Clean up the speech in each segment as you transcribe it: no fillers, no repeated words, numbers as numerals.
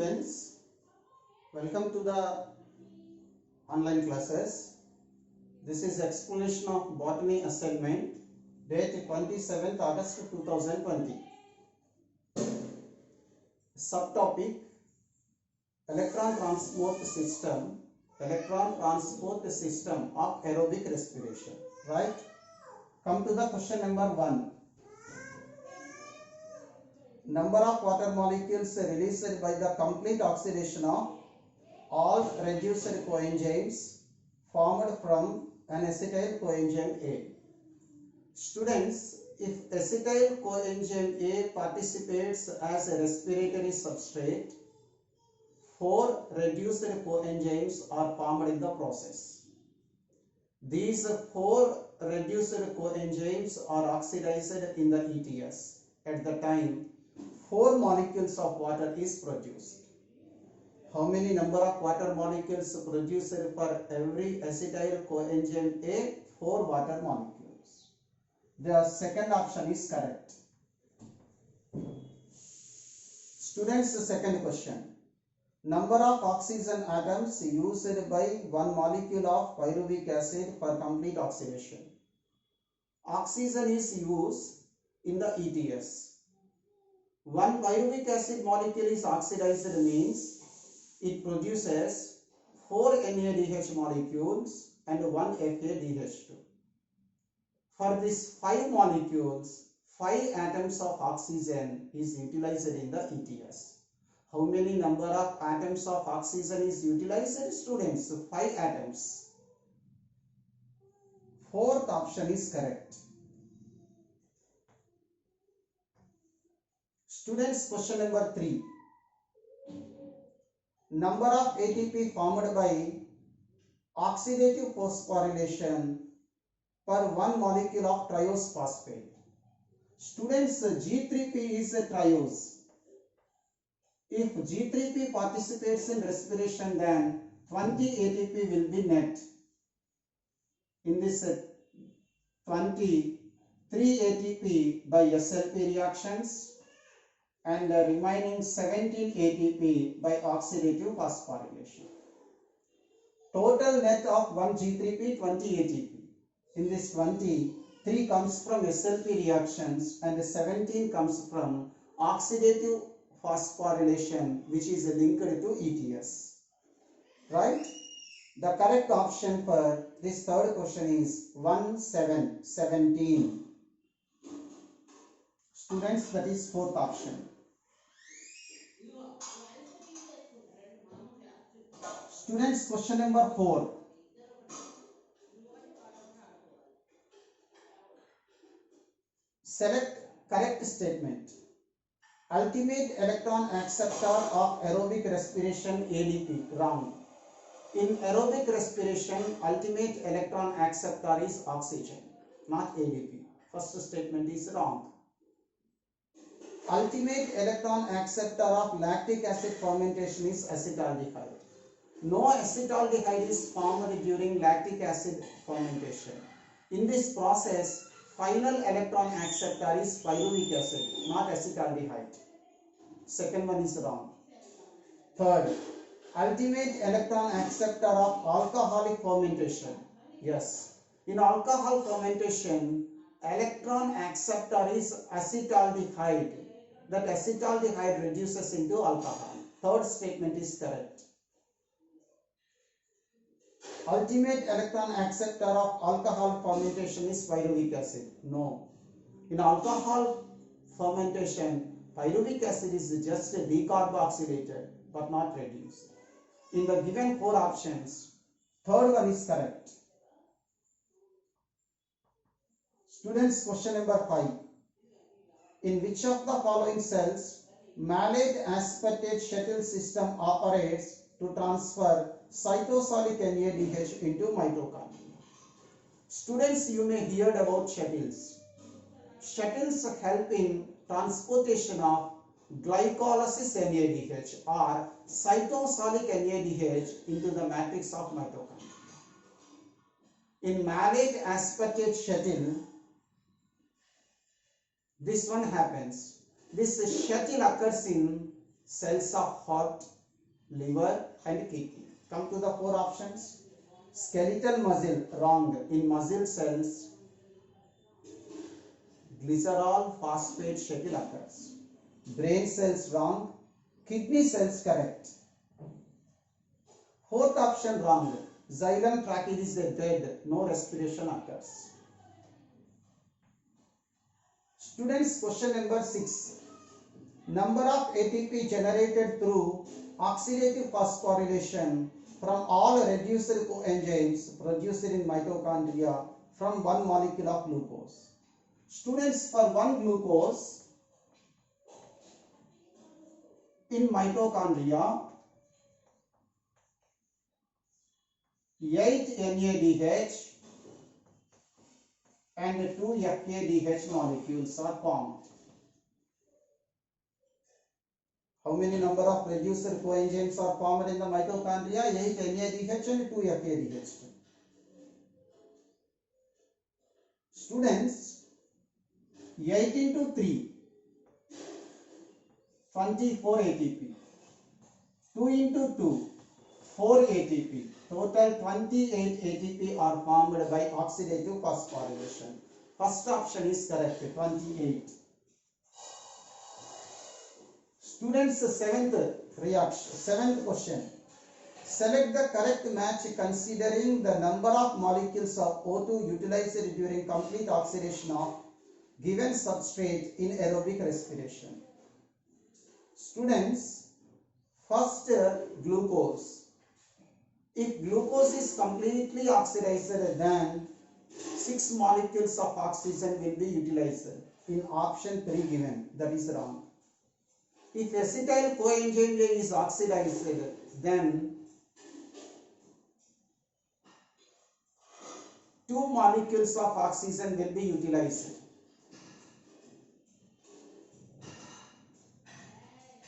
students, welcome to the online classes. This is explanation of botany assignment, date 27th August 2020. Subtopic electron transport system of aerobic respiration. Right? Come to the question number 1. Number of water molecules released by the complete oxidation of all reduced coenzymes formed from an acetyl coenzyme A. Students, if acetyl coenzyme A participates as a respiratory substrate, 4 reduced coenzymes are formed in the process. These 4 reduced coenzymes are oxidized in the ETS. At the time 4 molecules of water is produced. How many number of water molecules produced for every acetyl coenzyme A? 4 water molecules. The second option is correct. Students, second question. Number of oxygen atoms used by one molecule of pyruvic acid for complete oxidation. Oxygen is used in the ETS. One pyruvic acid molecule is oxidized means it produces 4 NADH molecules and 1 FADH2. For these 5 molecules, 5 atoms of oxygen is utilized in the ETS. How many number of atoms of oxygen is utilized? Students, 5 atoms. Fourth option is correct. Students, question number 3. Number of ATP formed by oxidative phosphorylation per one molecule of triose phosphate. Students, G3P is a triose. If G3P participates in respiration, then 20 ATP will be net. In this 23 ATP by SLP reactions and the remaining 17 ATP by oxidative phosphorylation. Total net of 1 G3P 20 ATP. In this 20, 3 comes from SLP reactions and 17 comes from oxidative phosphorylation, which is linked to ETS. Right? The correct option for this third question is 17. Students, that is fourth option. Students, question number 4. Select correct statement. Ultimate electron acceptor of aerobic respiration ADP. Wrong. In aerobic respiration, ultimate electron acceptor is oxygen, not ADP. First statement is wrong. Ultimate electron acceptor of lactic acid fermentation is acetaldehyde. No acetaldehyde is formed during lactic acid fermentation. In this process, final electron acceptor is pyruvic acid, not acetaldehyde. Second one is wrong. Third, ultimate electron acceptor of alcoholic fermentation. Yes. In alcohol fermentation, electron acceptor is acetaldehyde. That acetaldehyde reduces into alcohol. Third statement is correct. Ultimate electron acceptor of alcohol fermentation is pyruvic acid. No. In alcohol fermentation, pyruvic acid is just decarboxylated but not reduced. In the given 4 options, third one is correct. Students, question number 5. In which of the following cells malate aspartate shuttle system operates to transfer cytosolic NADH into mitochondria? Students, you may hear about shuttles. Shuttles help in transportation of glycolysis NADH or cytosolic NADH into the matrix of mitochondria. In malate aspartate shuttle, this one happens. This shuttle occurs in cells of heart, liver and kidney. Come to the four options. Skeletal muscle, wrong. In muscle cells, glycerol phosphate schedule occurs. Brain cells, wrong. Kidney cells, correct. Fourth option, wrong. Xylem trachea is dead, no respiration occurs. Students, question number 6. Number of ATP generated through oxidative phosphorylation from all reduced coenzymes produced in mitochondria from one molecule of glucose. Students, for one glucose in mitochondria, 8 NADH and 2 FADH molecules are formed. How many number of reducer coenzymes are formed in the mitochondria? 8 NADH and 2 FADH. Students, 8 into 3, 24 ATP. 2 into 2, 4 ATP. Total 28 ATP are formed by oxidative phosphorylation. First option is correct, 28. Students, seventh question. Select the correct match considering the number of molecules of O2 utilized during complete oxidation of given substrate in aerobic respiration. Students, first glucose. If glucose is completely oxidized, then 6 molecules of oxygen will be utilized in option 3 given. That is wrong. If acetyl coenzyme A is oxidized, then 2 molecules of oxygen will be utilized.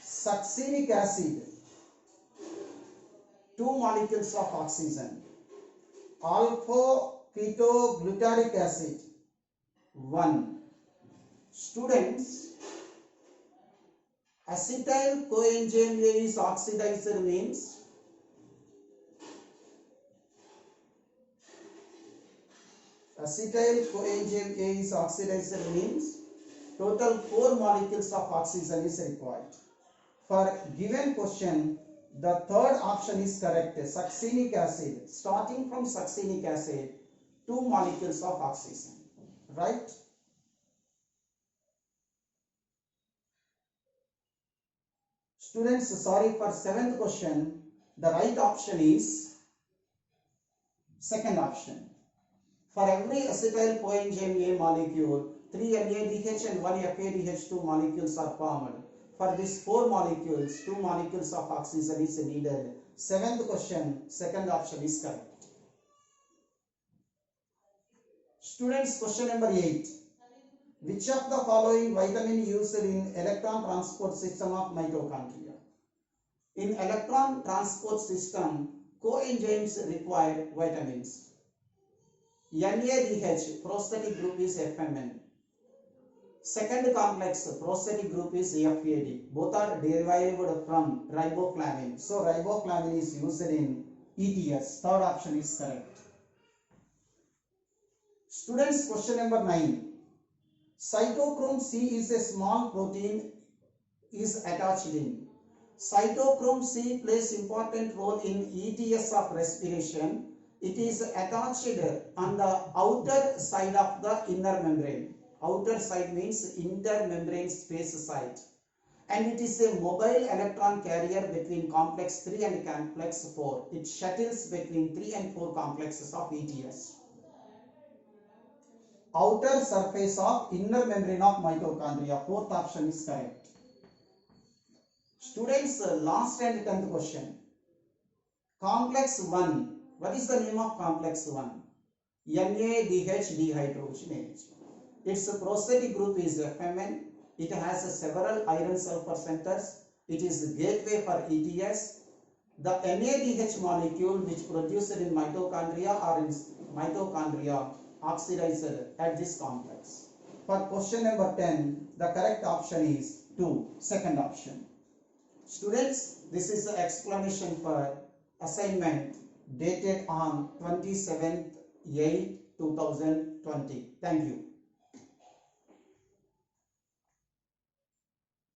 Succinic acid, 2 molecules of oxygen. Alpha ketoglutarate acid, 1. Students, acetyl coenzyme A is oxidized means total 4 molecules of oxygen is required. For given question, the third option is correct. Succinic acid, starting from succinic acid, 2 molecules of oxygen, right? Students, sorry, for 7th question, the right option is second option. For every acetyl coenzyme A molecule, 3 NADH and 1 FADH2 molecules are formed. For these 4 molecules, 2 molecules of oxygen is needed. 7th question, second option is correct. Students, question number 8. Which of the following vitamin used in electron transport system of mitochondria? In electron transport system, coenzymes require vitamins. NADH, prosthetic group is FMN. Second complex, prosthetic group is FAD. Both are derived from riboflavin. So riboflavin is used in ETS. Third option is correct. Students, question number 9. Cytochrome C is a small protein is attached in. Cytochrome C plays important role in ETS of respiration. It is attached on the outer side of the inner membrane. Outer side means intermembrane space site. And it is a mobile electron carrier between complex 3 and complex 4. It shuttles between 3 and 4 complexes of ETS. Outer surface of inner membrane of mitochondria. Fourth option is correct. Students, last and 10th question. Complex 1. What is the name of complex 1? NADH dehydrogenase. Its prosthetic group is FMN. It has several iron sulfur centers. It is the gateway for ETS. The NADH molecule which produced in mitochondria or in mitochondria oxidized at this complex. For question number 10, the correct option is 2, second option. Students, this is the explanation for assignment dated on 27th 8 2020. Thank you.